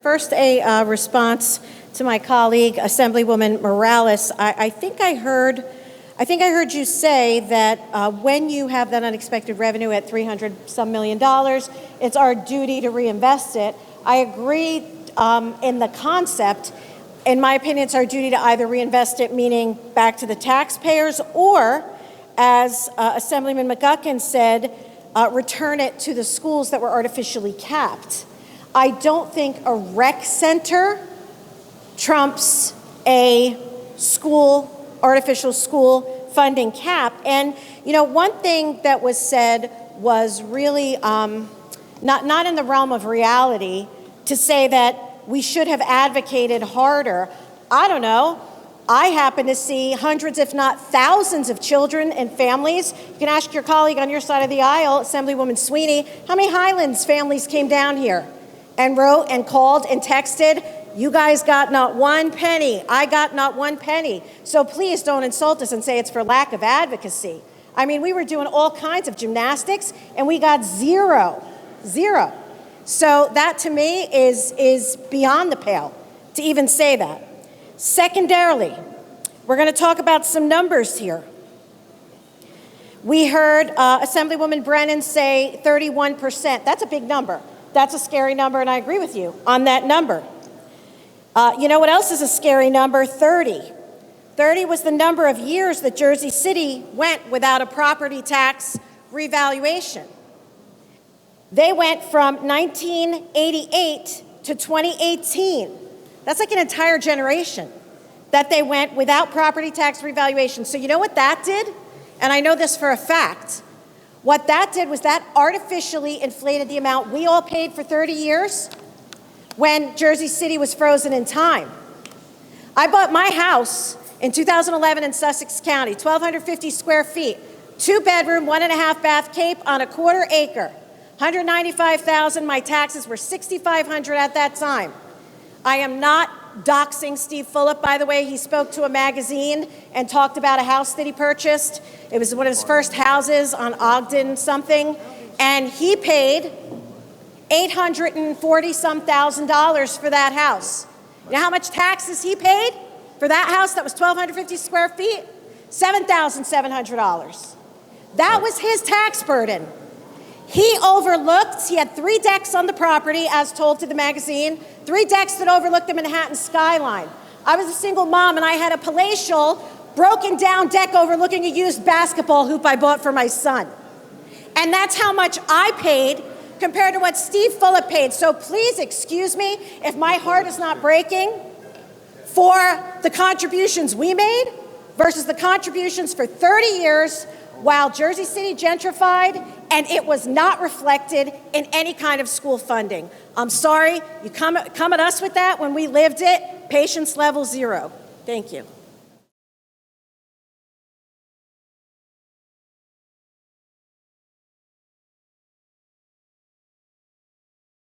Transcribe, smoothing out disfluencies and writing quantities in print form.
First, a response to my colleague, Assemblywoman Morales. I think I heard you say that when you have that unexpected revenue at $300-some million, it's our duty to reinvest it. I agree in the concept. In my opinion, it's our duty to either reinvest it, meaning back to the taxpayers, or, as Assemblyman McGuckin said, return it to the schools that were artificially capped. I don't think a rec center trumps a artificial school funding cap. And, one thing that was said was really not in the realm of reality, to say that we should have advocated harder. I don't know. I happen to see hundreds, if not thousands, of children and families. You can ask your colleague on your side of the aisle, Assemblywoman Sweeney, how many Highlands families came down here and wrote and called and texted, "You guys got not one penny. I got not one penny." So please don't insult us and say it's for lack of advocacy. I mean, we were doing all kinds of gymnastics and we got zero. So that to me is beyond the pale to even say that. Secondarily, we're going to talk about some numbers here. We heard Assemblywoman Brennan say 31%. That's a big number. That's a scary number, and I agree with you on that number. You know what else is a scary number? 30. 30 was the number of years that Jersey City went without a property tax revaluation. They went from 1988 to 2018. That's like an entire generation that they went without property tax revaluation. So you know what that did? And I know this for a fact. What that did was that artificially inflated the amount we all paid for 30 years when Jersey City was frozen in time. I bought my house in 2011 in Sussex County, 1,250 square feet, 2-bedroom, 1.5-bath Cape on a 1/4 acre, $195,000. My taxes were $6,500 at that time. I am not doxing Steve Fulop, by the way. He spoke to a magazine and talked about a house that he purchased. It was one of his first houses on Ogden something, and he paid $840-some thousand for that house. You know how much taxes he paid for that house that was 1,250 square feet? $7,700. That was his tax burden. He had 3 decks on the property, as told to the magazine, 3 decks that overlooked the Manhattan skyline. I was a single mom, and I had a palatial, broken down deck overlooking a used basketball hoop I bought for my son. And that's how much I paid compared to what Steve Fulop paid. So please excuse me if my heart is not breaking for the contributions we made versus the contributions for 30 years while Jersey City gentrified, and it was not reflected in any kind of school funding. I'm sorry, you come at us with that when we lived it, patience level 0. Thank you.